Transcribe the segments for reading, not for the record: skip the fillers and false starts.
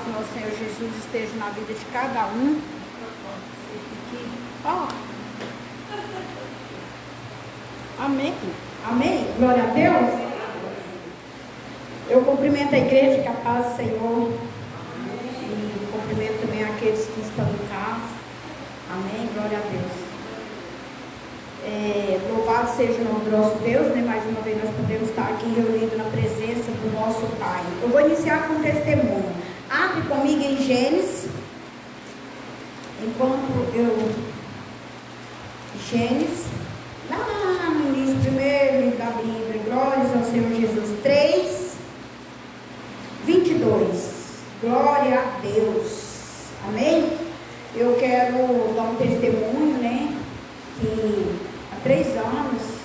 paz do nosso Senhor Jesus esteja na vida de cada um. Amém. Amém. Glória a Deus. Eu cumprimento a igreja, que a paz do Senhor. E cumprimento também aqueles que estão em casa. Amém. Glória a Deus. Louvado seja o nome do nosso Deus, né? Mais uma vez nós podemos estar aqui reunidos na presença do nosso Pai. Eu vou iniciar com um testemunho. Abre comigo em Gênesis. Enquanto Gênesis, lá no início, primeiro livro da Bíblia, glórias ao Senhor Jesus, 3, 22. Glória a Deus. Amém? Eu quero dar um testemunho, né? Que há 3 anos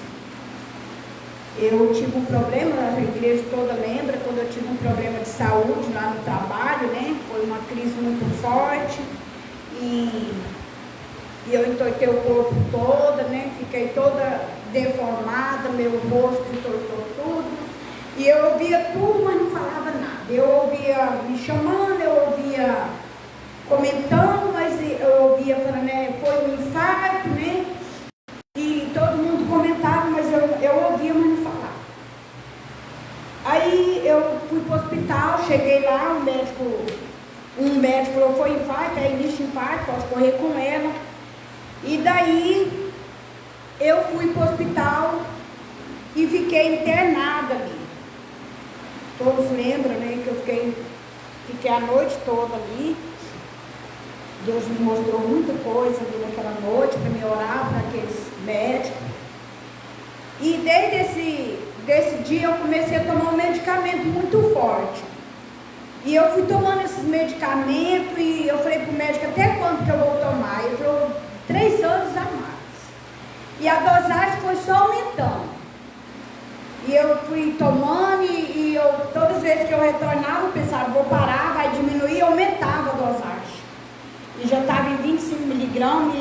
eu tive um problema, a igreja toda lembra, quando eu tive um problema de saúde lá no trabalho, né? Foi uma crise muito forte e eu entortei o corpo todo, né? Fiquei toda deformada, meu rosto entortou tudo e eu ouvia tudo, mas não falava nada. Eu ouvia me chamando, eu ouvia comentando, mas eu ouvia falando, né? Foi um infarto, né? E todo mundo comentava, mas eu ouvia, mas não falava. Aí eu fui para o hospital, cheguei lá, um médico falou, foi infarto, é início de infarto, posso correr com ela. E daí eu fui para o hospital e fiquei internada ali. Todos lembram, né, que eu fiquei a noite toda ali. Deus me mostrou muita coisa ali naquela noite para me orar para aqueles médicos. E desde esse dia eu comecei a tomar um medicamento muito forte. E eu fui tomando esses medicamentos e eu falei para o médico, até quando que eu vou tomar? Ele falou, 3 anos a mais. E a dosagem foi só aumentando. E eu fui tomando e todas as vezes que eu retornava, eu pensava, vou parar, vai diminuir, aumentava a dosagem. E já estava em 25 miligramas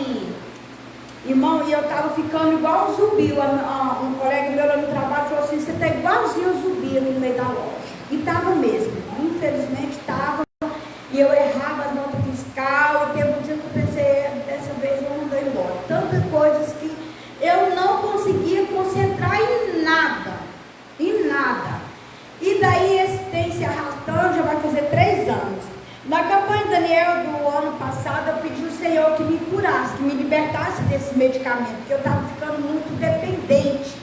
irmão, e eu estava ficando igual o zumbi. Um colega meu lá no trabalho falou assim, você está igualzinho o zumbi no meio da loja. E estava mesmo, infelizmente estava. E eu errava as notas fiscais, e teve um dia que eu pensei, dessa vez eu não dou embora. Tantas coisas que eu não conseguia concentrar em nada. E daí esse tem se arrastando, já vai fazer 3 anos. Na campanha de Daniel do ano passado, eu pedi ao Senhor que me curasse, que me libertasse desse medicamento, porque eu estava ficando muito dependente.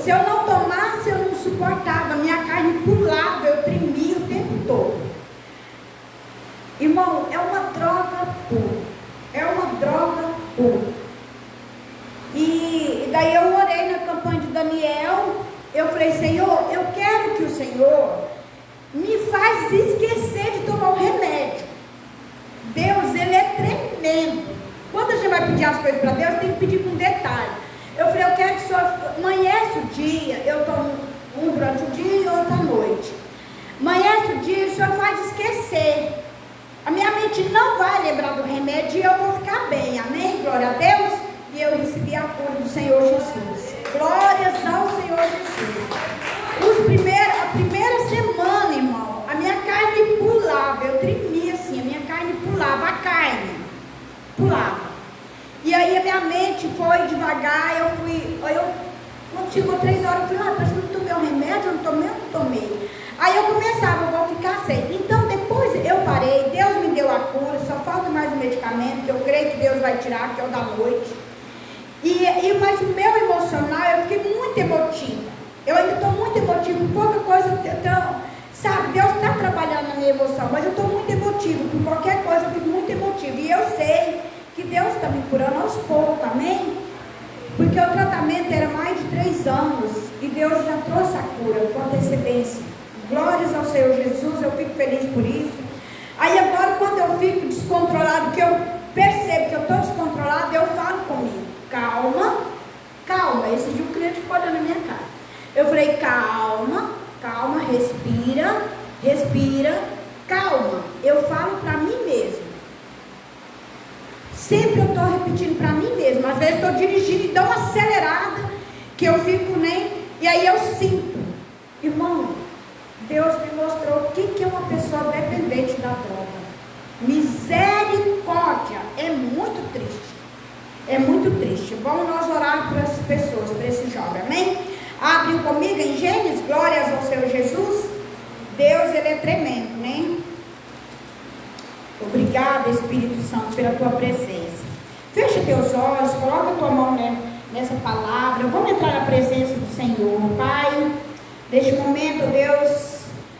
Se eu não tomasse, eu não suportava, minha carne pulava, eu tremia o tempo todo. Irmão, é uma droga pura. É uma droga pura. E daí eu orei na campanha de Daniel, eu falei, Senhor, eu quero que o Senhor me faz esquecer de tomar o remédio. Deus, Ele é tremendo. Quando a gente vai pedir as coisas para Deus, tem que pedir com detalhe. Eu falei, eu quero que o Senhor amanhece o dia, eu tomo um durante o dia e outro à noite. Amanhece o dia, o Senhor faz esquecer. A minha mente não vai lembrar do remédio e eu vou ficar bem. Amém? Glória a Deus. E eu recebi a cura do Senhor Jesus. Glórias ao Senhor Jesus. A primeira semana, irmão, a minha carne pulava, eu tremia assim, a minha carne pulava, a carne pulava. E aí a minha mente foi devagar, quando chegou 3 horas, eu falei, parece que eu não tomei o remédio, eu não tomei. Aí eu começava, eu vou ficar sem. Então depois eu parei, Deus me deu a cura, só falta mais um medicamento, que eu creio que Deus vai tirar, que é o da noite. Mas o meu emocional, eu fiquei muito emotiva. Eu ainda estou muito emotiva, por pouca coisa, sabe, Deus está trabalhando na minha emoção, mas eu estou muito emotiva, por qualquer coisa eu fico muito emotiva. E eu sei que Deus está me curando aos poucos, amém? Porque o tratamento era mais de 3 anos, e Deus já trouxe a cura com antecedência. Glórias ao Senhor Jesus, eu fico feliz por isso. Aí agora, quando eu fico descontrolado, que eu percebo que eu estou descontrolado, eu falo comigo, calma. Esse dia o cliente ficou olhando na minha cara. Eu falei, calma, respira, calma. Eu falo para mim mesmo. Sempre eu estou repetindo para mim mesmo. Às vezes estou dirigindo e dou uma acelerada, que eu fico, né? E aí eu sinto. Irmão, Deus me mostrou o que é uma pessoa dependente da droga. Misericórdia, é muito triste. É muito triste. Vamos nós orar por essas pessoas, por esse jovem, amém? Abriu comigo em Gênesis, glórias ao Senhor Jesus. Deus, Ele é tremendo, né? Obrigada, Espírito Santo, pela tua presença. Fecha teus olhos, coloca a tua mão, né, nessa palavra. Vamos entrar na presença do Senhor, Pai. Neste momento, Deus,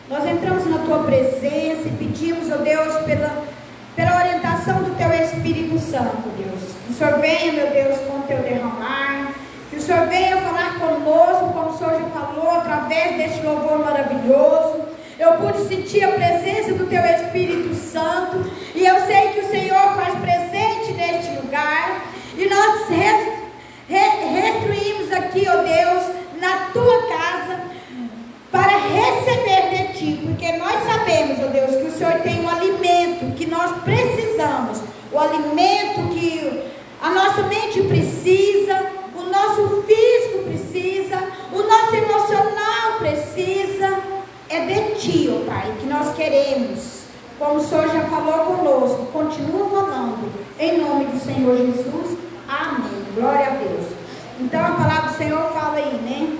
nós entramos na tua presença e pedimos, ó Deus, pela orientação do teu Espírito Santo, Deus. Que o Senhor venha, meu Deus, com o teu derramar. Que o Senhor venha falar conosco, como o Senhor já falou, através deste louvor maravilhoso. Eu pude sentir a presença do teu Espírito Santo. E eu sei que o Senhor faz presente neste lugar. E nós restruímos aqui, ó Deus, na tua casa, para receber de ti. Porque nós sabemos, ó Deus, que o Senhor tem um alimento que nós precisamos. O alimento que a nossa mente precisa, o nosso físico precisa, o nosso emocional precisa. É de ti, ó Pai, que nós queremos. Como o Senhor já falou conosco, continua falando. Em nome do Senhor Jesus. Amém. Glória a Deus. Então a palavra do Senhor fala aí, né?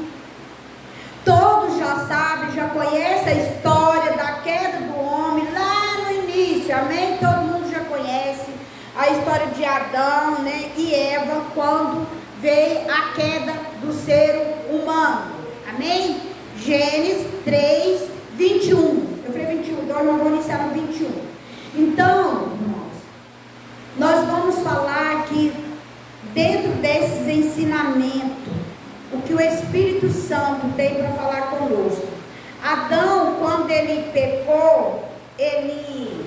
Todos já sabem, já conhecem a história da queda do homem lá no início. Amém? Todo mundo já conhece a história de Adão, né, e Eva, quando veio a queda do ser humano. Amém? Gênesis 3, 21. Eu falei 21, então eu vou iniciar no 21. Então, nós vamos falar aqui, dentro desses ensinamentos, o que o Espírito Santo tem para falar conosco. Adão, quando ele pecou, ele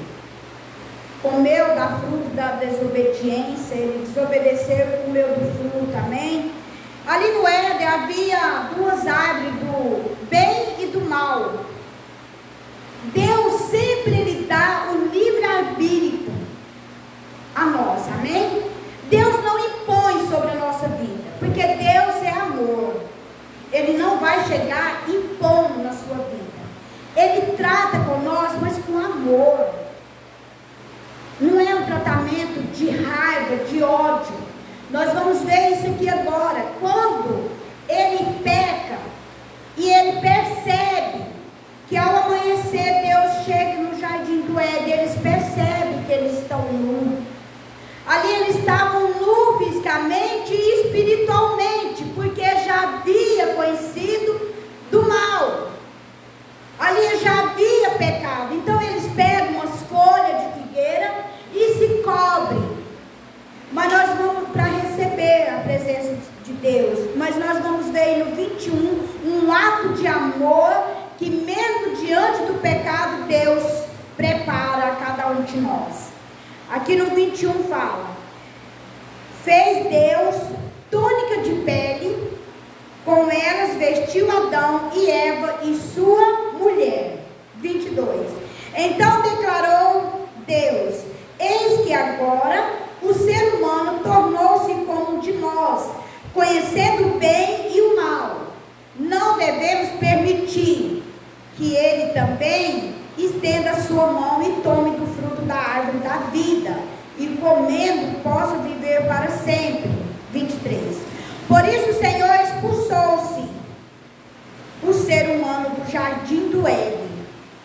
comeu da fruta da desobediência, ele desobedeceu e comeu do fruto, amém? Ali no Éden havia duas árvores, do bem e do mal. Deus sempre Ele dá o livre-arbítrio a nós, amém? Deus não impõe sobre a nossa vida, porque Deus é amor. Ele não vai chegar impondo na sua vida. Ele trata com nós, mas com amor. Não é um tratamento de raiva, de ódio. Nós vamos ver isso aqui agora. Quando ele peca e ele percebe que ao amanhecer Deus chega no jardim do Éden, eles percebem que eles estão nus. Ali eles estavam nus fisicamente e espiritualmente, porque já havia conhecido do mal. Ali já havia pecado. Então eles pegam umas folhas de figueira e se cobrem. Mas nós vamos para receber a presença de Deus. Mas nós vamos ver no 21 um ato de amor que mesmo diante do pecado Deus prepara a cada um de nós. Aqui no 21 fala: fez Deus túnica de pele, com elas vestiu Adão e Eva e sua mulher. 22. Então declarou Deus: eis que agora o ser humano tornou-se como um de nós, conhecendo o bem e o mal. Não devemos permitir que ele também estenda a sua mão e tome do fruto da árvore da vida, e comendo possa viver para sempre. 23. Por isso o Senhor expulsou-se o ser humano do jardim do Éden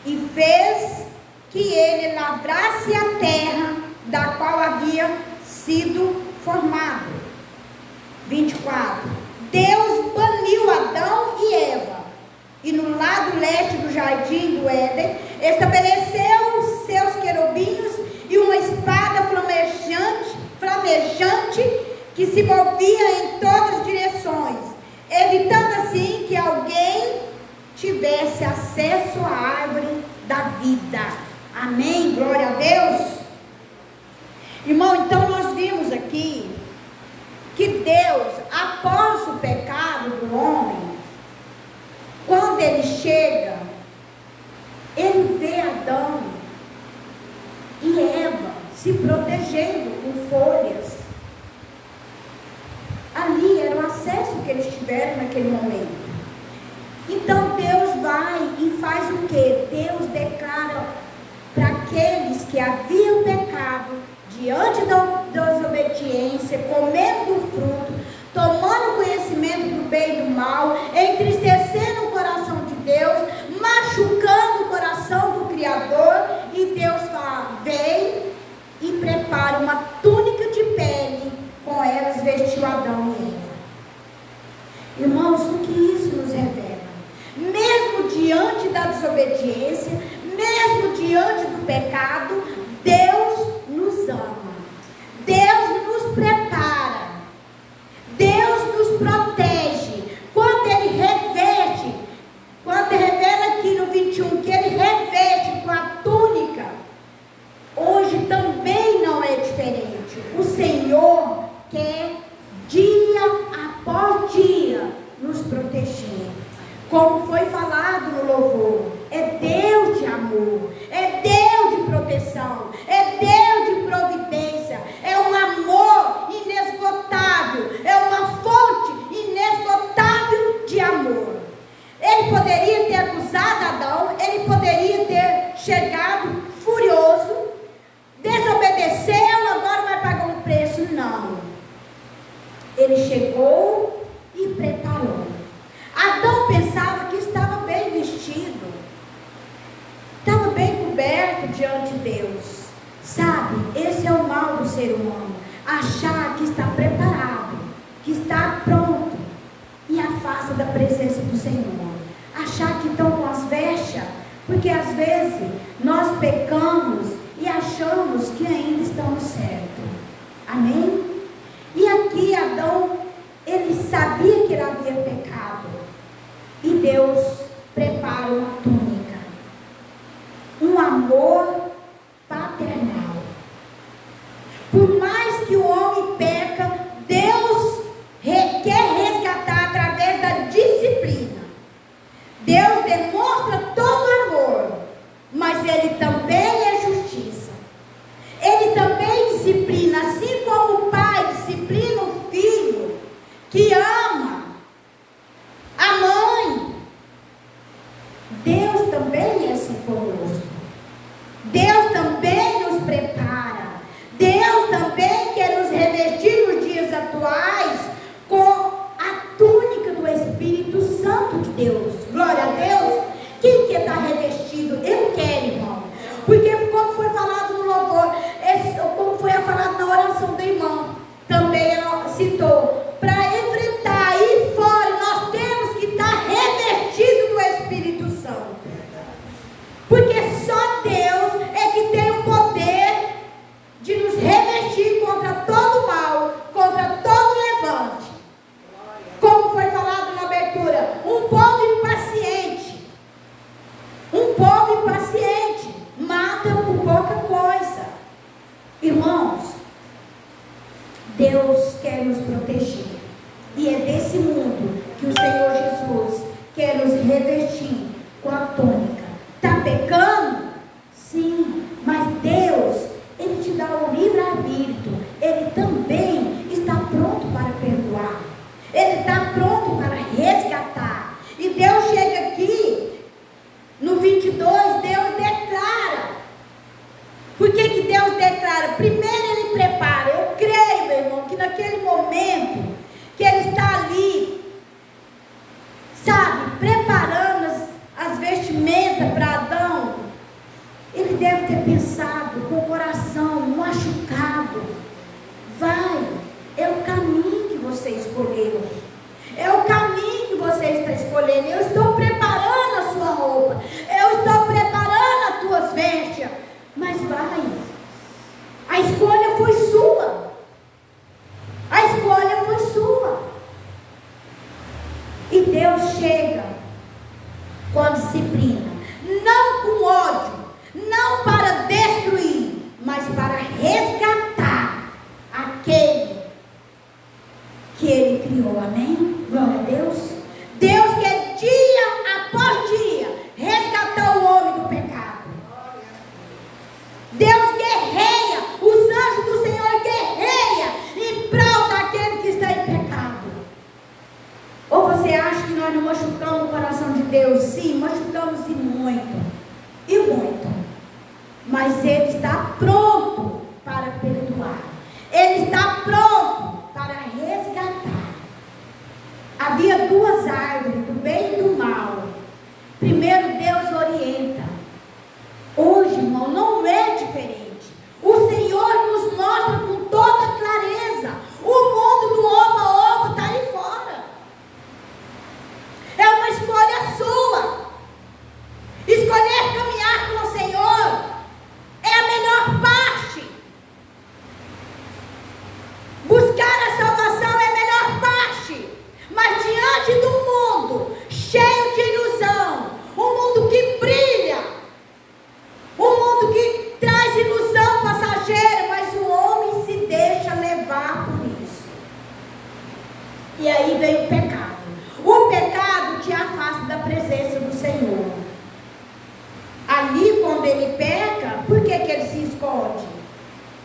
e fez que ele lavrasse a terra da qual havia sido formado. 24. Deus baniu Adão e Eva, e no lado leste do jardim do Éden estabeleceu os seus querubins e uma espada flamejante que se movia em todas as direções, evitando assim que alguém tivesse acesso à árvore da vida. Amém? Glória a Deus. Irmão, então nós vimos aqui que Deus, após o pecado do homem, quando ele chega, ele vê Adão e Eva se protegendo com folhas. Ali era o acesso que eles tiveram naquele momento. Então Deus vai e faz o quê? Deus declara para aqueles que haviam pecado, diante da desobediência, comendo do fruto, tomando conhecimento do bem e do mal, entristecendo o coração de Deus, machucando o coração do Criador, e Deus fala: vem e prepara uma túnica de pele, com elas vestiu Adão e Eva. Irmãos, o que isso nos revela? Mesmo diante da desobediência, mesmo diante do pecado, Deus nos ama, Deus nos prepara, Deus nos protege. Quando Ele reveste, quando revela aqui no 21 que Ele reveste com a túnica, hoje também não é diferente. O Senhor quer dia após dia nos proteger. Como foi falado no louvor, é Deus de amor, é Deus de proteção, é Deus de providência, é um amor inesgotável, é uma fonte inesgotável de amor. Ele poderia ter acusado Adão, ele poderia ter chegado furioso, desobedeceu, agora vai pagar um preço. Não. Ele chegou e preparou. Adão pensava que estava bem vestido, estava bem coberto diante de Deus. Sabe, esse é o mal do ser humano, achar que está preparado, que está pronto, e afasta da presença do Senhor. Achar que estão com as vestes, porque às vezes nós pecamos e achamos que ainda estamos certos. Amém? E aqui Adão, ele sabia que ele havia pecado. E Deus prepara uma túnica, um amor paternal. Por mais que o homem peca, Deus quer resgatar através da disciplina. Deus demonstra todo amor, mas Ele também é justiça. Ele também disciplina, assim como o pai disciplina o filho que ama a mãe. Deus também é assim conosco. Deus também nos prepara. Deus também quer nos revestir nos dias atuais com a túnica do Espírito Santo de Deus. Glória a Deus. Quem quer estar revestido? Eu quero, irmão. Porque como foi falado no louvor, como foi falado na oração da irmã, também ela citou, para enfrentar aí fora, nós temos que estar revestido do Espírito Santo. Porque só Deus é que tem o poder de nos revestir contra todo mal, contra todo levante. Como foi falado na abertura, um povo impaciente. Um povo impaciente mata por pouca coisa. Irmãos, Deus quer nos proteger. E é desse mundo que o Senhor Jesus quer nos revestir com a túnica. Está pecando? Sim, mas Deus, Ele te dá o livre-arbítrio. Ele também está pronto para perdoar. Ele está pronto para resgatar. E Deus chega aqui, no 22, Deus declara. Por que que Deus declara? Primeiro Ele prepara. Eu creio, meu irmão, que naquele momento que Ele está ali, sabe, preparando as vestimentas para Adão, Ele deve ter pensado com o coração machucado: vai, é o caminho que você escolheu, é o caminho que você está escolhendo. Eu estou preparando a sua roupa, eu estou preparando as tuas vestes, mas vai, a escolha foi sua, a escolha foi sua. E Deus chega com a disciplina, não com ódio, não para destruir, mas para resgatar aquele que Ele criou. Amém? Glória a Deus. Deus quer dia após dia resgatar o homem do pecado. Deus guerreia, os anjos do Senhor guerreia em prol daquele que está em pecado. Ou você acha que nós não machucamos o coração de Deus? Sim, machucamos e muito. pode,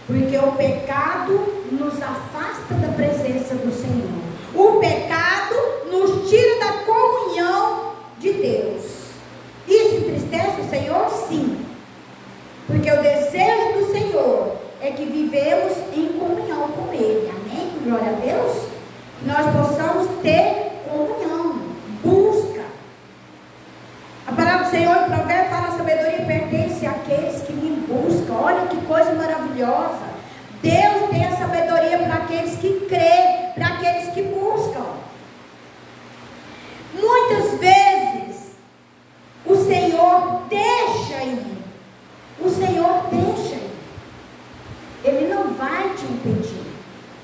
porque o pecado nos afasta da presença do Senhor. O pecado nos tira da comunhão de Deus. Isso entristece o Senhor? Sim. Porque o desejo do Senhor é que vivemos em comunhão com Ele. Amém? Glória a Deus. Que nós possamos ter comunhão, busca. A palavra do Senhor em Provérbios fala: a sabedoria pertence àqueles que me buscam. Olha que coisa maravilhosa. Deus tem a sabedoria para aqueles que creem, para aqueles que buscam. Muitas vezes o Senhor deixa ir. O Senhor deixa ir. Ele não vai te impedir.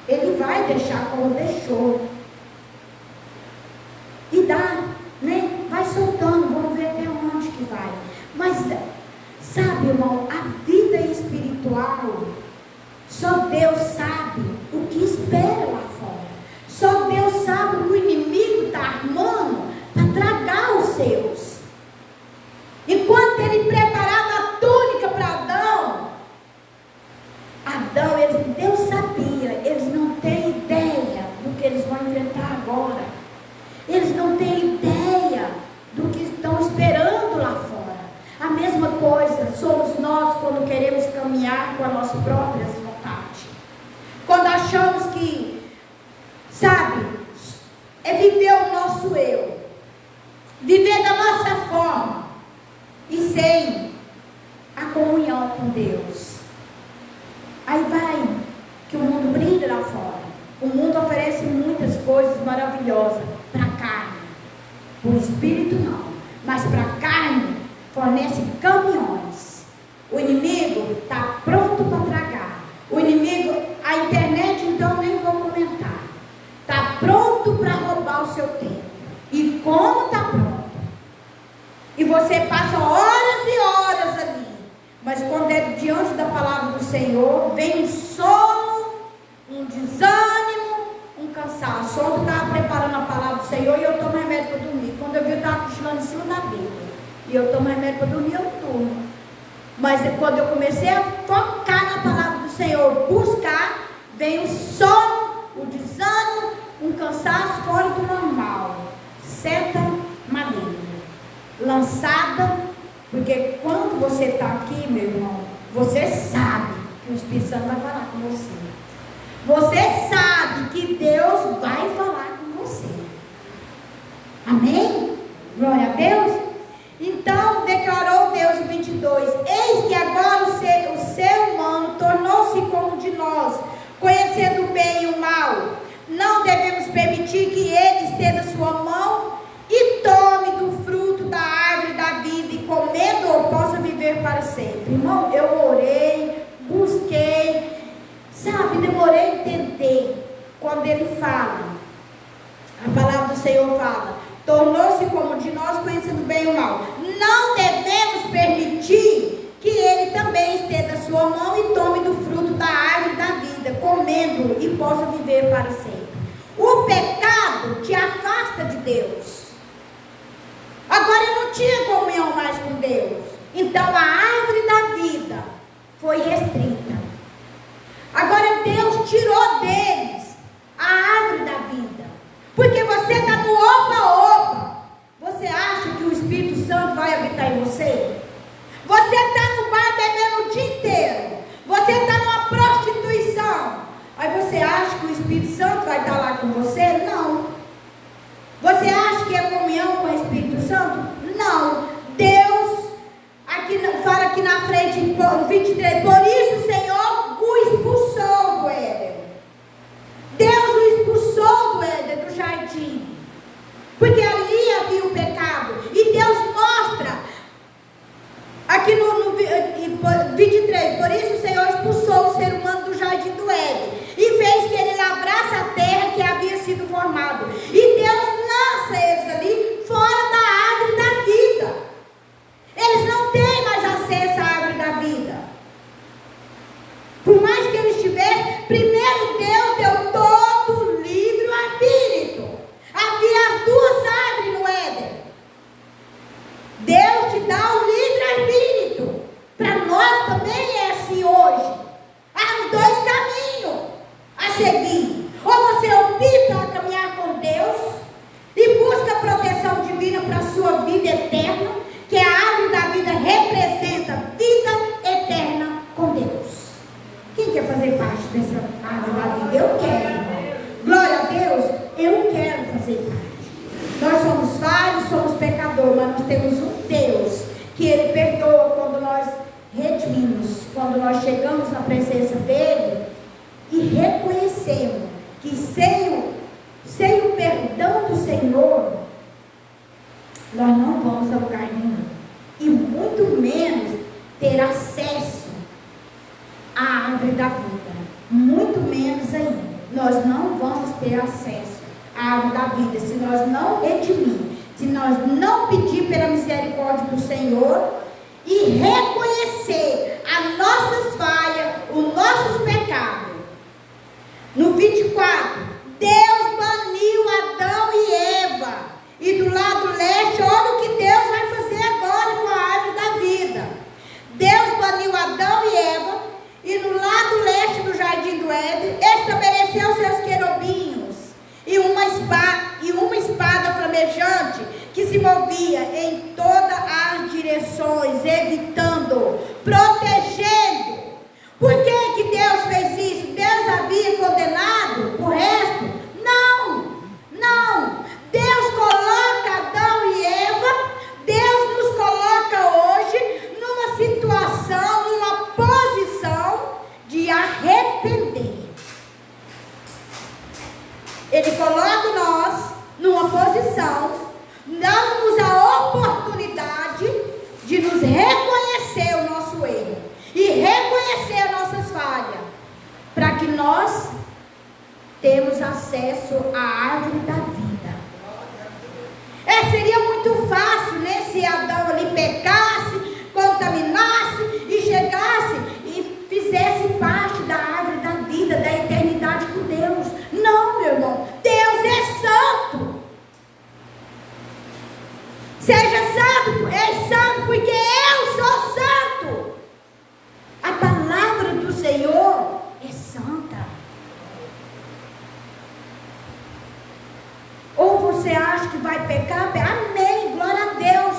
Ele vai deixar como deixou. E dá, né? Vai soltando, vamos ver até onde que vai. Mas, sabe, irmão, a vida espiritual, só Deus sabe o que espera lá fora. Só Deus sabe o que o inimigo está armando para tragar os seus. Enquanto ele preparava a túnica para Adão, Deus sabia, eles não têm ideia do que eles vão enfrentar agora. Eles não têm ideia do que estão esperando lá fora. A mesma coisa somos nós quando queremos caminhar com as nossas próprias vontades. Quando achamos que, sabe, é viver o nosso eu. Viver da nossa forma. E sem a comunhão com Deus. Aí vai que o mundo brilha lá fora. O mundo oferece muitas coisas maravilosas para a carne. O espírito não. Mas para a carne fornece caminhões. O inimigo está pronto para tragar. O inimigo, a internet então nem vou comentar. Está pronto para roubar o seu tempo. E como está pronto? E você passa horas e horas ali. Mas quando é diante da palavra do Senhor, vem um sono, um desânimo, um cansaço. Ontem eu estava preparando a palavra do Senhor e eu tomo remédio para dormir. Quando eu vi, eu estava cochilando em cima da Bíblia. E eu tomo remédio para dormir, eu durmo. Mas quando eu comecei a focar na palavra do Senhor, buscar, vem o sono, o desânimo, um cansaço fora do normal. Seta maligna. Lançada, porque quando você está aqui, meu irmão, você sabe que o Espírito Santo vai falar com você. Você sabe que Deus vai falar com você. Amém? Glória a Deus. Então declarou Deus 22: eis que agora o ser humano tornou-se como de nós, conhecendo o bem e o mal. Não devemos permitir que ele estenda sua mão e tome do fruto da árvore da vida e comendo-o possa viver para sempre. Irmão, eu orei, busquei, sabe, demorei a entender. Quando ele fala, a palavra do Senhor fala: tornou-se como de nós, conhecendo bem e o mal. Não devemos permitir que ele também estenda sua mão e tome do fruto da árvore da vida, comendo e possa viver para sempre. O pecado te afasta de Deus. Agora eu não tinha comunhão mais com Deus. Então a árvore da vida foi restrita. Agora Deus tirou deles a árvore da vida. Porque você está no opa-opa. Você acha que o Espírito Santo vai habitar em você? Você está no bar bebendo o dia inteiro. Você está numa prostituição. Aí você acha que o Espírito Santo vai estar lá com você? Não. Você acha que é comunhão com o Espírito Santo? Não. Deus, aqui, fala aqui na frente, em 23, por isso o Senhor o expulsou do Éden. Deus o expulsou do Éden, do jardim. Porque ali havia o pecado. E Deus mostra, aqui no 23, por isso o Senhor expulsou o ser humano do jardim do Éden. E fez que ele lavrasse a terra que havia sido formado. E Deus lança eles ali fora da árvore da vida. Eles não têm mais acesso à árvore da vida. Por mais que eles tivessem, primeiro Deus deu todo o livre-arbítrio. Havia as duas árvores no Éden. Deus te dá o livre-arbítrio. Para nós também é assim hoje. mas nós temos um Deus que Ele perdoa quando nós redimimos, quando nós chegamos na presença dEle e reconhecemos que sem o perdão do Senhor, nós não vamos a lugar nenhum, e muito menos ter acesso à árvore da vida, muito menos ainda. Nós não vamos ter acesso à árvore da vida se nós não redimir, se nós não pedir pela misericórdia do Senhor e reconhecer as nossas falhas, os nossos pecados. No 24, Deus baniu Adão e Eva, e do lado leste, olha o que Deus vai fazer agora com a árvore da vida. Deus baniu Adão e Eva, e no lado leste do jardim do Éden, estabeleceu seus querubins e uma espada flamejante que se movia em todas as direções, evitando, protegendo. Por que Deus fez isso? Deus havia condenado o resto? Não, não. Deus coloca Adão e Eva, Deus nos coloca hoje numa situação, numa posição de arrepender. Ele coloca nós numa posição, dando-nos a oportunidade de nos reconhecer o nosso erro e reconhecer as nossas falhas, para que nós temos acesso à árvore da vida. Seria muito fácil, né, se Adão ali pecasse, contaminasse e chegasse e fizesse parte da árvore da vida, da eternidade com Deus. Não, meu irmão, Deus é santo. Seja santo, é santo porque eu sou santo. A palavra do Senhor é santa. Ou você acha que vai pecar? Amém, glória a Deus.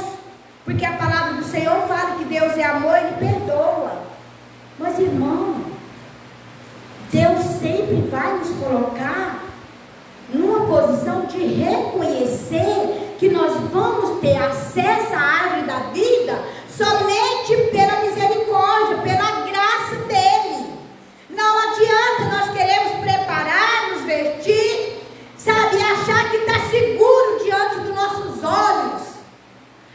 Porque a palavra do Senhor fala que Deus é amor, Ele perdoa. Mas, irmão, Deus sempre vai nos colocar numa posição de reconhecer que nós vamos ter acesso à árvore da vida somente pela misericórdia, pela graça dEle. Não adianta nós queremos preparar, nos vestir, sabe, achar que está seguro diante dos nossos olhos.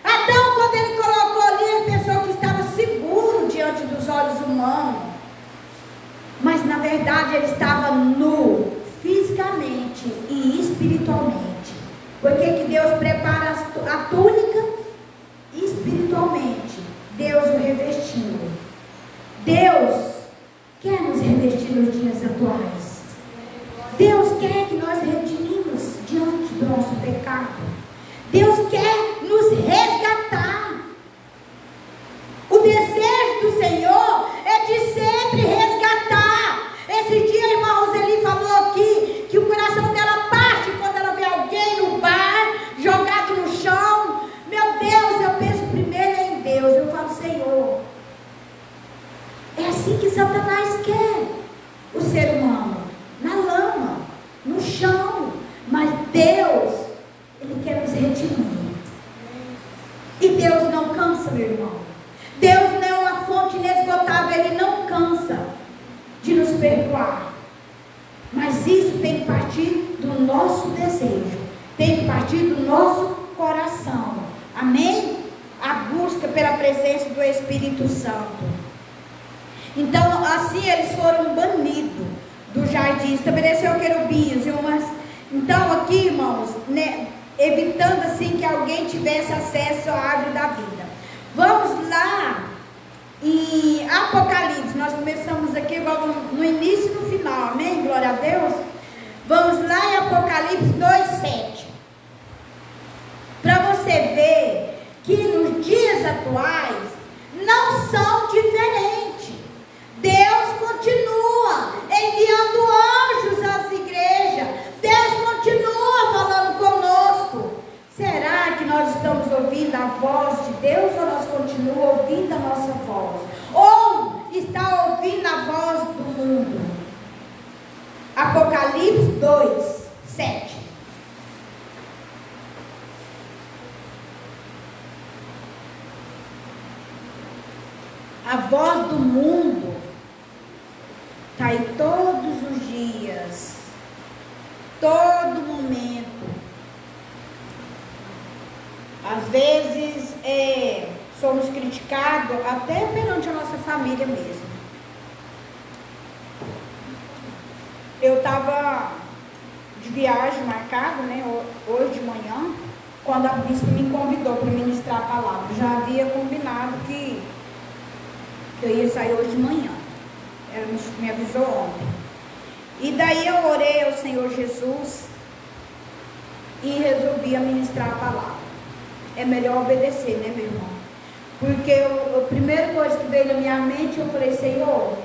Adão, quando ele colocou ali, ele pensou que estava seguro diante dos olhos humanos. Mas na verdade ele estava nu, fisicamente e espiritualmente. Por que Deus prepara a túnica? Espiritualmente, Deus o revestiu. Deus quer nos revestir nos dias atuais. Deus quer que nós redimimos diante do nosso pecado. Deus quer nos resgatar. O desejo do Senhor é de sempre resgatar. Esse dia a irmã Roseli falou aqui que o coração dela parte quando ela vê alguém no bar, jogado no chão. Meu Deus, eu penso primeiro em Deus. Eu falo, Senhor, é assim que Satanás quer o ser humano, na lama, no chão. Mas Deus, Ele quer nos redimir. E Deus não cansa, meu irmão. Deus não é uma fonte inesgotável, Ele não cansa de nos perdoar. Mas isso tem que partir do nosso desejo, tem que partir do nosso coração. Amém? A busca pela presença do Espírito Santo. Então, assim eles foram banidos do jardim, estabeleceu querubins e umas. Então, aqui, irmãos, né, evitando assim que alguém tivesse acesso à árvore da vida. Vamos lá em Apocalipse. Nós começamos aqui no início e no final, amém? Glória a Deus. Vamos lá em Apocalipse 2:7. Para você ver que nos dias atuais não são diferentes. Deus continua enviando anjos às igrejas. Deus continua falando conosco. Será que nós estamos ouvindo a voz de Deus ou nós continuamos ouvindo a nossa voz? Ou está ouvindo a voz do mundo? Apocalipse 2:7. A voz do mundo está aí todos os dias, todo momento. Às vezes somos criticados até perante a nossa família mesmo. Eu estava de viagem marcada, né, hoje de manhã, quando a bispa me convidou para ministrar a palavra. Já havia combinado que eu ia sair hoje de manhã. Ela me avisou ontem. E daí eu orei ao Senhor Jesus e resolvi ministrar a palavra. É melhor obedecer, né, meu irmão? Porque a primeira coisa que veio na minha mente, eu falei, Senhor,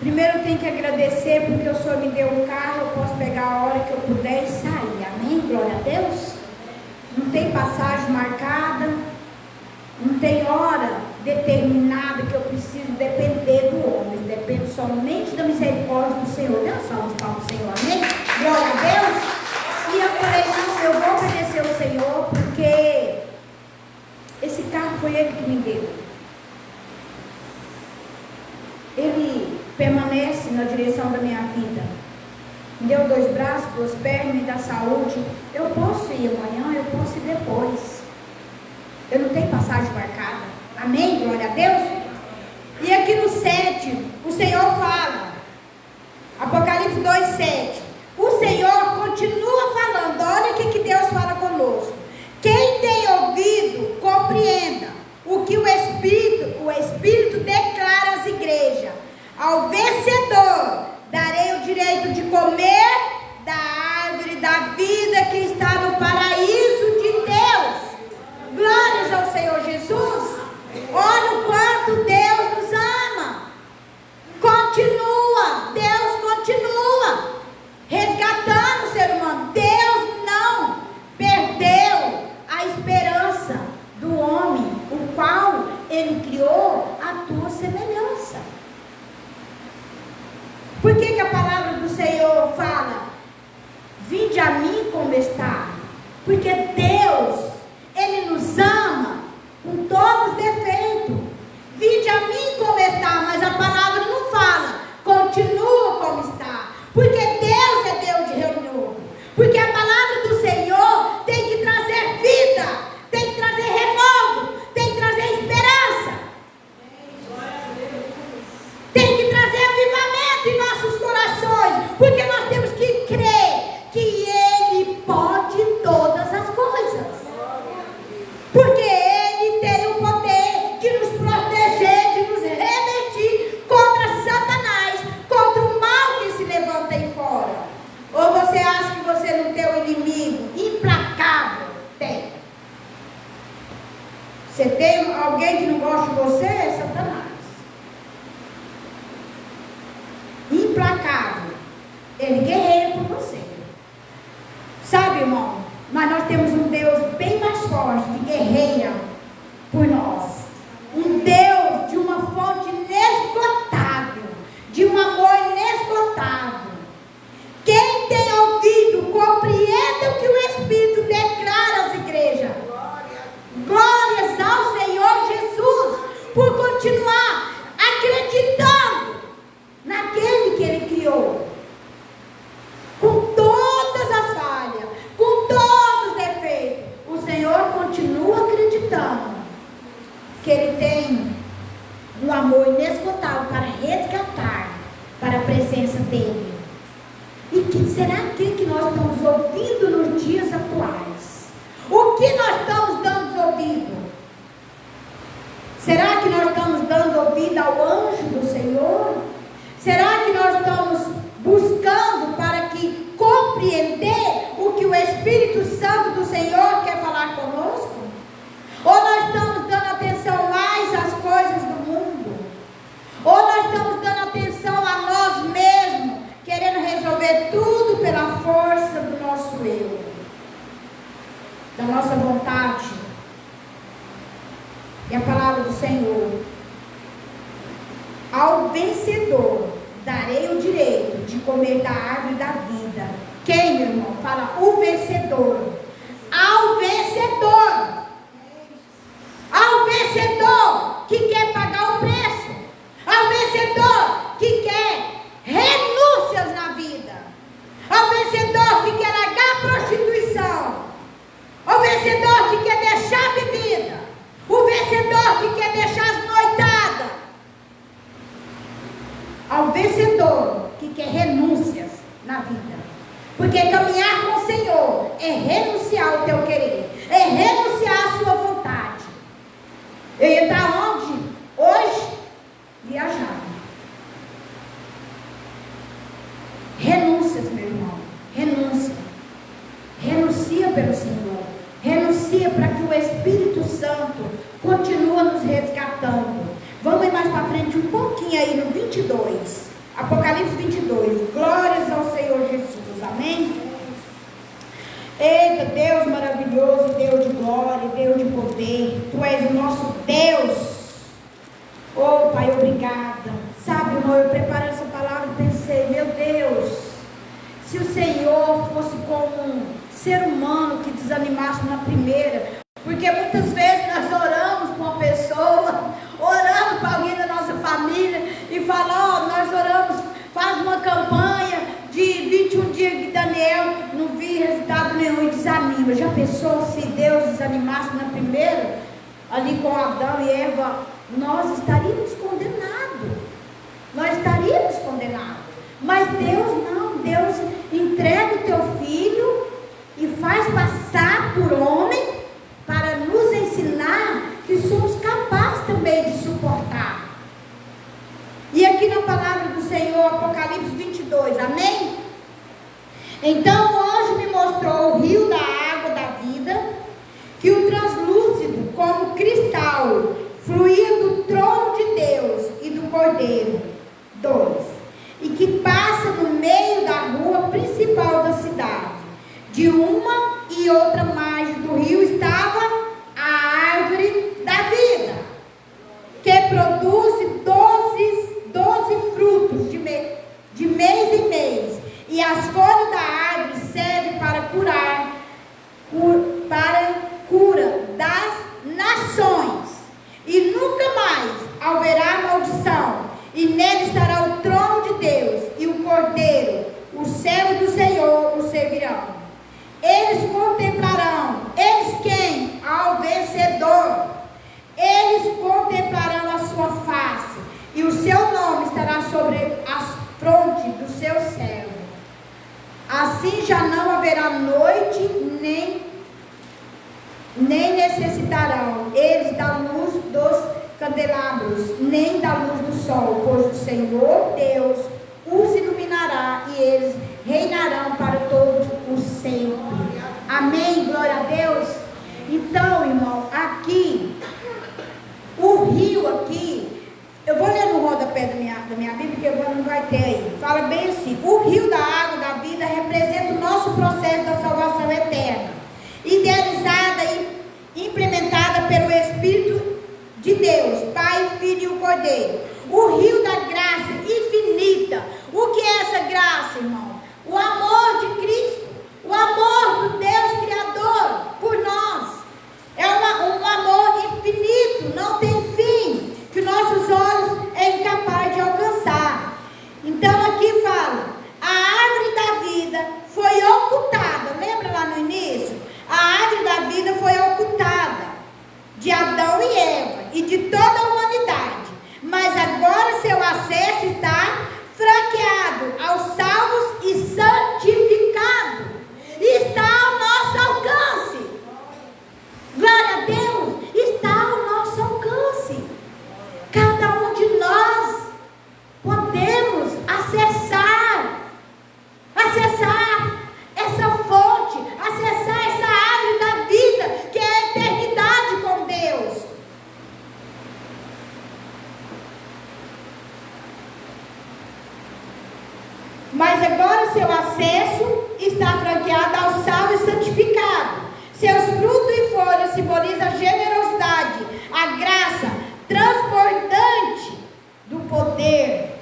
primeiro eu tenho que agradecer porque o Senhor me deu um carro, eu posso pegar a hora que eu puder e sair. Amém? Glória a Deus. Não tem passagem marcada, não tem hora determinada que eu preciso depender do homem. Dependo somente da misericórdia do Senhor. Dê uma salva de palmas do Senhor. Amém? Glória a Deus. E eu falei, não, eu vou obedecer ao Senhor porque esse carro foi Ele que me deu. Ele permanece na direção da minha vida. Me deu 2 braços, 2 pernas, me dá saúde. Eu posso ir amanhã, eu posso ir depois. Eu não tenho passagem marcada. Amém? Glória a Deus. E aqui no 7, o Senhor fala. Apocalipse 2:7. O Senhor continua falando. Olha o que Deus fala conosco. Quem tem ouvido, compreenda o que o Espírito declara às igrejas. Ao vencedor darei o direito de comer da árvore da vida que está no paraíso de Deus. Glórias ao Senhor Jesus. Olha o quanto Deus nos ama. Continua, Deus continua resgatando o ser humano. Deus não perdeu a esperança do homem, o qual Ele criou à tua semelhança. Por que a palavra do Senhor fala, vinde a mim como está? Porque Deus, Ele nos ama com todos os defeitos. Vinde a mim como está, mas a palavra não fala, continua como está. Porque Deus é Deus de renovo. Porque a palavra do Senhor tem que trazer vida, tem que trazer renovo, tem que trazer esperança, tem que trazer avivamento em nossos corações. Porque nós temos que crer que Ele pode todas as coisas. Porque Ele tem o poder de nos proteger, de nos revertir contra Satanás, contra o mal que se levanta aí fora. Ou você acha que você não tem um inimigo implacável? Tem. Você tem alguém que não gosta de você? É Satanás. Implacável. Ele guerreia por você. Sabe, irmão? Mas nós temos um Deus bem mais forte, que guerreia por nós. Um Deus de uma fonte inesgotável, de um amor inesgotável. Quem tem ouvido, compreenda o que o Espírito declara às igrejas. Glórias ao Senhor Jesus, por continuar acreditando naquele que Ele criou. Com todas as falhas, com todos os defeitos, o Senhor continua acreditando que Ele tem um amor inesgotável para resgatar para a presença dEle. E que será que nós estamos ouvindo nos dias atuais? O que nós estamos dando ouvido? Será que nós estamos dando ouvido ao anjo do Senhor? Será que nós estamos buscando para que compreender o que o Espírito Santo do Senhor quer falar conosco? Ou nós estamos dando atenção mais às coisas do mundo? Ou nós estamos dando atenção a nós mesmos, querendo resolver tudo pela força do nosso eu, da nossa vontade? E a palavra do Senhor: ao vencedor darei o direito de comer da árvore da vida. Quem, meu irmão? Fala o vencedor. Ao vencedor. Ao vencedor que quer pagar o Porque caminhar com o Senhor é renunciar ao teu querer, é renunciar à sua vontade. Eu ia estar onde? Hoje? Viajando. Renúncias, meu irmão. Renúncia. Renuncia pelo Senhor. Renuncia para que o Espírito Santo continue nos resgatando. Vamos ir mais para frente um pouquinho aí no 22. Apocalipse 22. Glórias ao Senhor Jesus. Amém? Eita, Deus maravilhoso, Deus de glória, Deus de poder. Tu és o nosso Deus. Oh, Pai, obrigada. Sabe, irmão, eu preparei essa palavra e pensei, meu Deus, se o Senhor fosse como um ser humano que desanimasse na primeira, porque muitas vezes nós oramos para uma pessoa, oramos para alguém da nossa família e falamos, nós oramos, faz uma campanha de 21 dias de Daniel, não vi resultado nenhum e desanima. Já pensou se Deus desanimasse na primeira, ali com Adão e Eva, nós estaríamos condenados. Nós estaríamos condenados. Mas Deus não, Deus entrega o teu filho e faz passar por homem para nos ensinar que somos capazes também de suportar. E aqui na palavra do Senhor, Apocalipse 22, amém? Então o anjo me mostrou o rio da água da vida, que o translúcido como cristal fluía do trono de Deus e do Cordeiro. 2. E que passa no meio da rua principal da cidade. De uma e outra margem do rio estava a árvore da vida, que produz 12 frutos de mês em mês, e as folhas da árvore servem para cura das nações, e nunca mais haverá maldição, e nele estará o trono de Deus e o Cordeiro, o servo do Senhor o servirão. Eles contemplarão, eles quem? Ao vencedor. Eles contemplarão a sua face, e o seu nome estará sobre as frontes do seu servo. Assim já não haverá noite, nem necessitarão eles da luz dos candelabros, nem da luz do sol, pois o Senhor Deus os iluminará e eles reinarão para todo o sempre. Amém? Glória a Deus. Então, irmão, aqui, o rio aqui, eu vou ler no rodapé da minha Bíblia, porque agora não vai ter aí. Fala bem assim: o rio da água da vida representa o nosso processo da salvação eterna, idealizada e implementada pelo Espírito de Deus, Pai, Filho e o Cordeiro. O rio da graça infinita. O que é essa graça, irmão? O amor de Cristo, o amor do Deus Criador por nós. É um amor infinito, não tem fim, que nossos olhos é incapaz de alcançar. Então aqui fala, a árvore da vida foi ocultada. Lembra lá no início? A árvore da vida foi ocultada de Adão e Eva e de toda a humanidade, mas agora seu acesso está franqueado aos salvos e santificados, está ao nosso alcance. Glória a Deus, está ao nosso alcance. Cada um de nós podemos acessar essa fonte, acessar essa árvore da vida, que é a eternidade com Deus. Mas agora seu acesso está franqueado ao salvo e santificado. Seus frutos e folhas simbolizam a generosidade, a graça transbordante do poder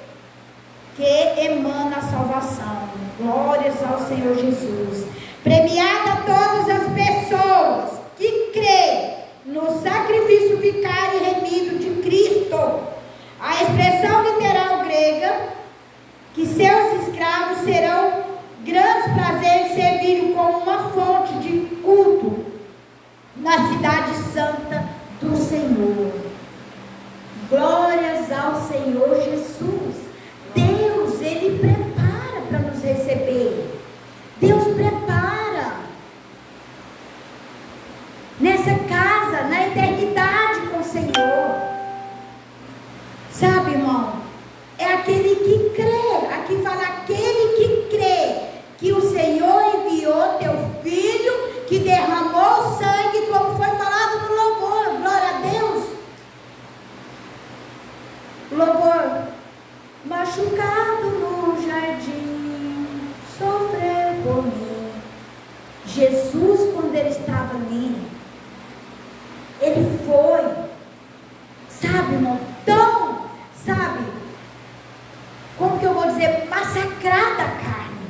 que emana a salvação. Glórias ao Senhor Jesus. Premiada a todas as pessoas que creem no sacrifício vicário e remido de Cristo. A expressão literal grega, que seus escravos serão grandes prazeres servirem como uma fonte de culto na cidade santa do Senhor. Glórias ao Senhor Jesus. Deus, Ele prepara para nos receber. Deus sabe, irmão, tão, sabe, como que eu vou dizer, massacrada a carne,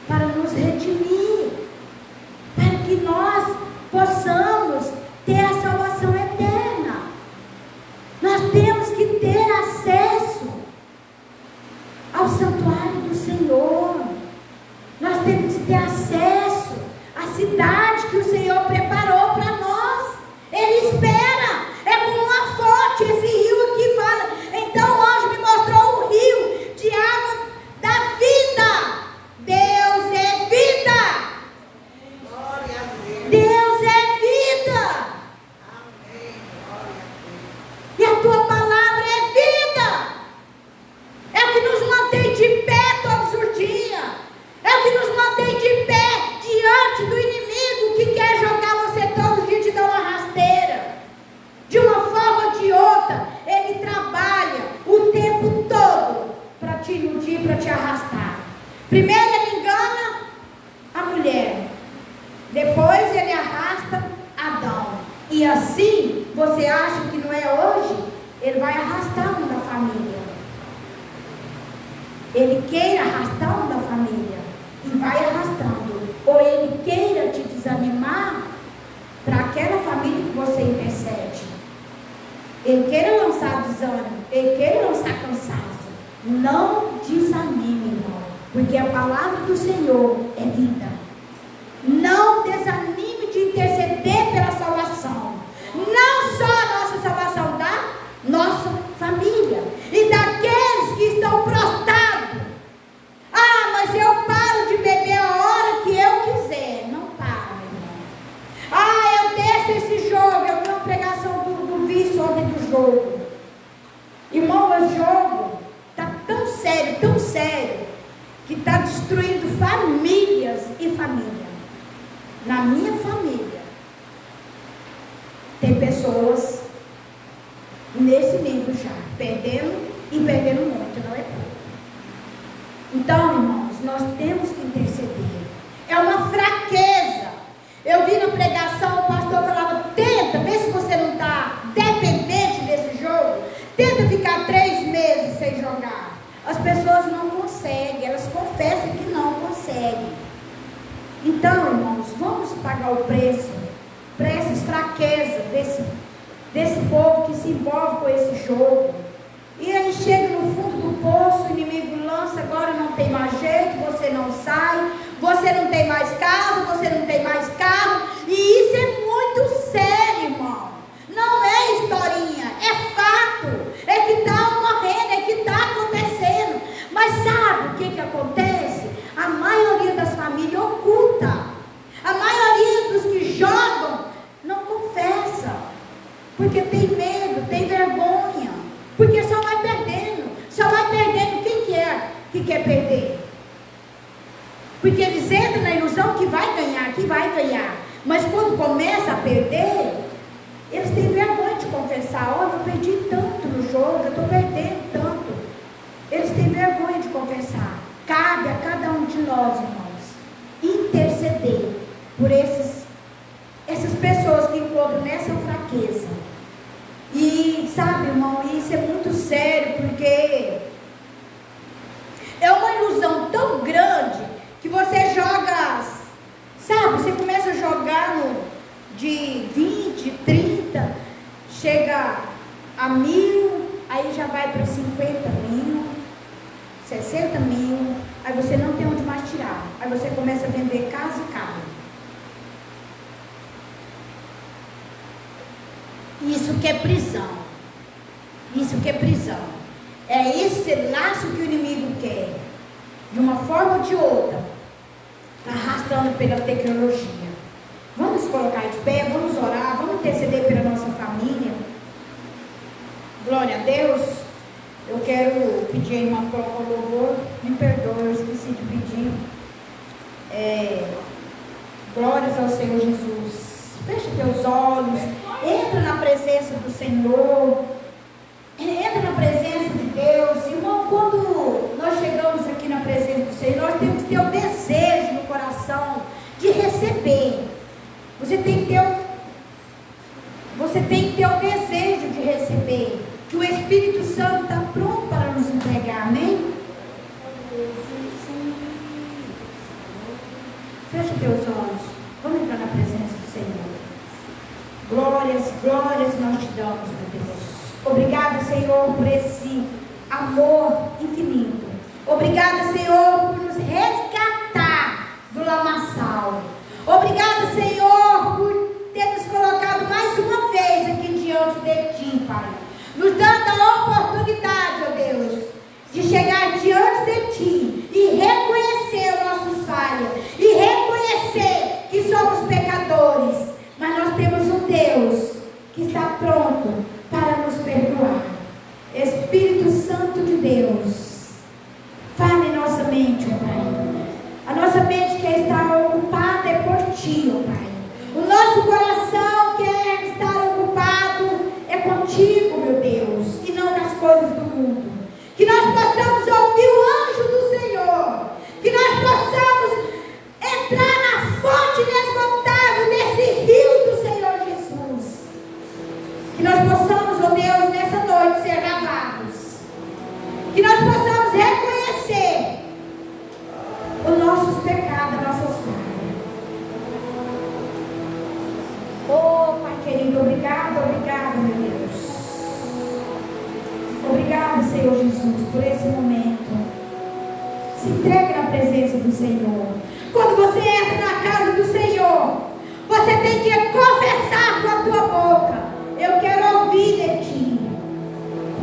para nos redimir, para que nós possamos ter a salvação eterna. Nós temos que ter acesso ao santuário do Senhor. Nós temos que ter acesso à cidade que o Senhor preparou para nós. Ele espera. É como uma fonte, esse rio aqui fala. Então o anjo me mostrou o rio de água da vida. Deus é vida. Deus é vida. E a tua palavra é vida. É o que nos mantém de pé todos os dias. É o que nos mantém de pé diante do inimigo que quer jogar você todo dia e te dar uma rasteira. De uma forma ou de outra, ele trabalha o tempo todo para te iludir, para te arrastar. Primeiro ele engana a mulher. Depois ele arrasta Adão. E assim, você acha que não é hoje? Ele vai arrastar um da família. Ele queira arrastar um da família. E vai arrastando. Ou ele queira te desanimar para aquela família que você intercede. Ele queira lançar desânimo. Ele queira lançar cansaço. Não desanime, irmão. Porque a palavra do Senhor é vida. Não desanime de interceder pela salvação. Não só a nossa salvação, da nossa família. E daqueles que estão prostrados. Ah, mas eu paro de beber a hora que eu quiser. Não para, irmão. Ah, eu deixo esse jogo. Eu vi uma pregação do vício ontem do jogo. Irmão, o jogo está tão sério, que está destruindo famílias e famílias. Na minha família, tem pessoas nesse nível já, perdendo e perdendo muito, não é pouco. Então, irmãos, nós temos que interceder. É uma fraqueza. Eu vi na pregação, o pastor falava, tenta, vê se você não está dependente desse jogo. Tenta ficar 3 meses sem jogar. As pessoas não conseguem, elas confessam que não conseguem. Então, irmãos, vamos pagar o preço para essas fraquezas desse povo que se envolve com esse jogo. E aí chega no fundo do poço, o inimigo lança, agora não tem mais jeito, você não sai, você não tem mais casa, você não tem mais carro. E isso é muito sério, irmão. Não é historinha, é fato. É que está ocorrendo, é que está acontecendo. Mas sabe o que acontece? A maioria das famílias oculta. A maioria dos que jogam não confessa. Porque tem medo, tem vergonha. Porque só vai perdendo. Só vai perdendo quem que quer perder. Porque eles entram na ilusão que vai ganhar. Mas quando começa a perder, eles têm vergonha de confessar. Olha, eu perdi tanto no jogo, eu estou perdendo tanto. Eles têm vergonha de confessar. Cabe a cada um de nós, irmãos, interceder por essas pessoas que encontram nessa fraqueza. E sabe, irmão, isso é muito sério, porque é uma ilusão tão grande que você joga, sabe, você começa a jogar de 20, 30, chega a 1.000, aí já vai para 50 mil, 60 mil, aí você não tem onde mais tirar, aí você começa a vender casa e carro. Isso que é prisão. Isso que é prisão. É esse laço que o inimigo quer, de uma forma ou de outra, arrastando pela tecnologia. Vamos colocar de pé, vamos orar, vamos interceder pela nossa família. Glória a Deus. Eu quero pedir a irmã para o louvor. Me perdoe, eu esqueci de pedir. Glórias ao Senhor Jesus. Fecha teus olhos. Entra na presença do Senhor. Entra na presença de Deus. Irmão, quando nós chegamos aqui na presença do Senhor, nós temos que ter o desejo no coração de receber. Você tem que ter o desejo de receber. receber, que o Espírito Santo está pronto para nos entregar, amém? Feche teus olhos, vamos entrar na presença do Senhor. Glórias, glórias nós te damos, meu Deus. Obrigada, Senhor, por esse amor infinito. Obrigada, Senhor, por nos resgatar do lamaçal. Obrigada, Senhor, por ter nos colocado mais uma vez aqui diante de Ti, Pai. Nos dando a oportunidade, ó Deus, de chegar diante de Ti e reconhecer as nossas falhas. E reconhecer que somos pecadores. Mas nós temos um Deus que está pronto para nos perdoar. Espírito Santo de Deus, fale em nossa mente, ó Pai. A nossa mente quer estar ocupada é por Ti, ó Pai. O nosso coração quer estar ocupado é contigo, meu Deus, e não nas coisas do mundo. Que nós possamos ouvir o anjo do Senhor. Que nós possamos entrar na fonte inesgotável desse rio do Senhor Jesus. Que nós possamos, ó Deus, nessa noite ser lavados. Que nós possamos reconhecer os nossos pecados, as nossas falhas. Oh, Pai querido, obrigado, obrigado, meu Deus. Obrigado, Senhor Jesus, por esse momento. Se entregue na presença do Senhor. Quando você entra na casa do Senhor, você tem que confessar com a tua boca: eu quero ouvir de Ti.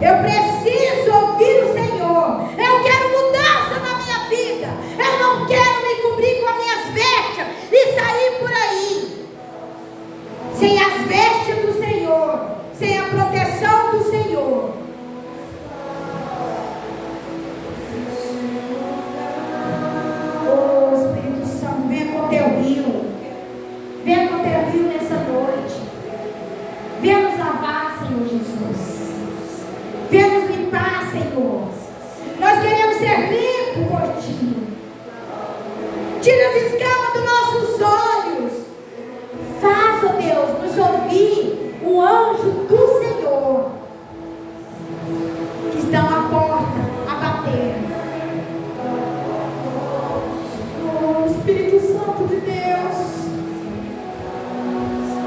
Eu preciso ouvir o Senhor. Eu quero mudança na minha vida. Eu não quero me cobrir com as minhas vestes e sair por aí sem as vestes do Senhor, sem a proteção do Senhor. Oh, Espírito Santo, venha com teu rio. Venha com teu rio nessa noite. Venha nos lavar, Senhor Jesus. Venha nos limpar, Senhor. Nós queremos ser limpos por Ti. Tira as escamas dos nossos olhos. Faz, ó Deus, nos ouvir o anjo do Senhor, que estão à porta a bater. Oh, Espírito Santo de Deus,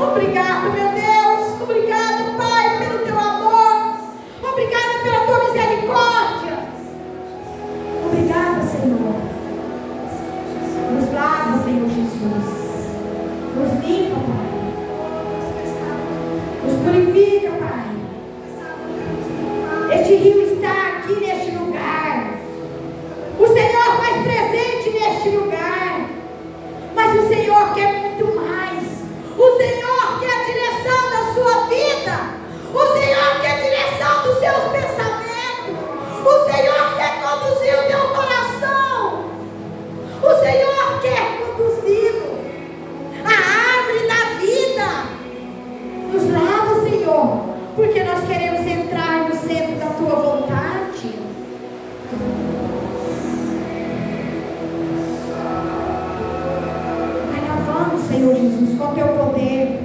obrigado, meu Deus. Obrigado, Pai, pelo Teu amor. Obrigado pela Tua misericórdia. Obrigado, Senhor. Nos lava, Senhor Jesus. Nos limpa, Pai. Nos purifica, Pai. Este rio está aqui neste lugar. O Senhor faz presente neste lugar. Mas o Senhor quer muito mais. O Senhor quer a direção da sua vida. O Senhor quer a direção dos seus pensamentos. O Senhor quer conduzir o teu coração. O Senhor quer conduzir a árvore da vida. Nos lava, Senhor, porque nós queremos entrar no centro da Tua vontade. Vai lavando, Senhor Jesus, com Teu poder.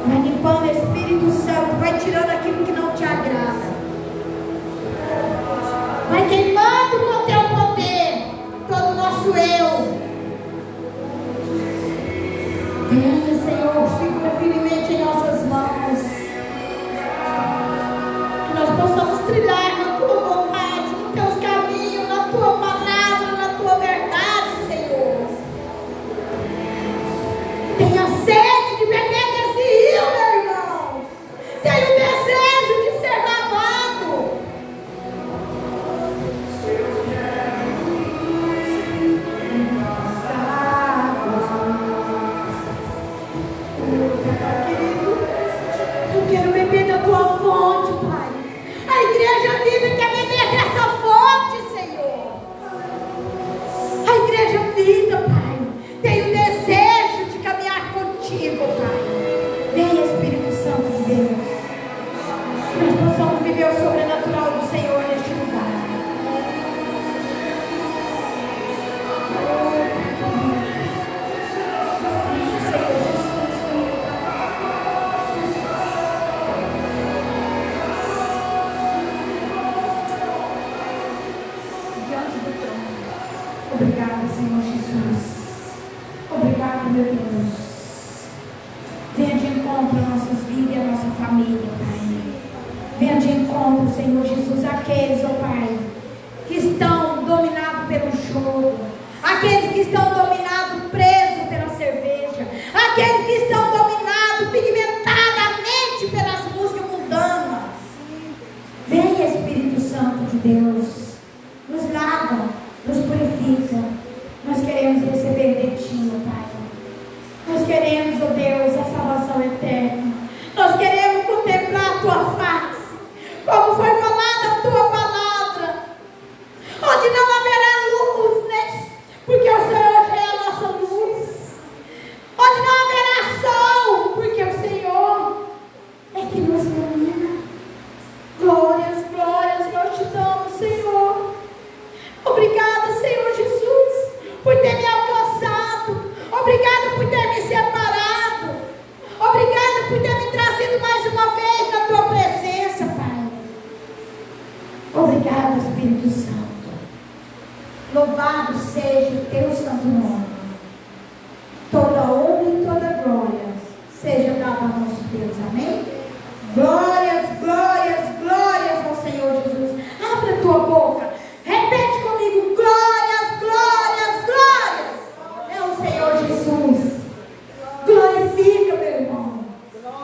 Vai limpando, Espírito Santo. Vai tirando aquilo que não Te agrada. Vai queimando com Teu poder todo o nosso eu. Venha, Senhor, segura firmemente em nossas mãos. Que nós possamos trilhar na Tua vontade, nos Teus caminhos, na Tua palavra, na Tua verdade, Senhor. Tenha sede de beber desse rio, meu irmão. Tenha o desejo de ser lavado. Eu quero beber da Tua fonte, Pai. A igreja viva quer beber dessa fonte, Senhor. A igreja viva, Pai, tem o desejo de caminhar contigo, Pai. Vem, Espírito Santo de Deus. Que nós possamos viver o sobrenatural do Senhor neste lugar. Senhor Jesus. Senhor Jesus, aqueles, ó Pai, que estão dominados pelo jogo, aqueles que estão dominados, presos pela cerveja, aqueles que estão dominados pigmentadamente pelas músicas mundanas. Venha, Espírito Santo de Deus, nos lava, nos purifica. Nós queremos receber de Ti, ó Pai. Nós queremos, ó Deus, a salvação eterna. Nós queremos contemplar a Tua face, como foi falada a Tua palavra, onde não haverá luz, né? Porque o Senhor já é a nossa luz. Onde não haverá sol, porque o Senhor é que nos ilumina. Glórias, glórias, nós te damos, Senhor. Obrigada, Senhor Jesus, por ter me alcançado. Obrigada por ter me separado. Obrigada por ter me trazido mais uma vez na Tua presença, Pai. Obrigada, Espírito Santo. Louvado seja o Teu santo nome. Toda honra e toda glória seja dada ao nosso Deus. Amém? Glórias, glórias, glórias ao Senhor Jesus. Abre a tua boca. Repete comigo. Glórias, glórias, glórias. É o Senhor Jesus. Glorifica, meu irmão.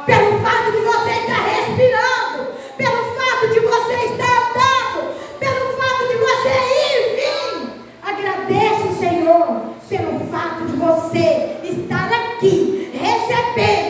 Pelo fato de você estar respirando. Pelo fato de você estar andando. Pelo fato de você ir e vir. Agradece o Senhor pelo fato de você estar aqui, recebendo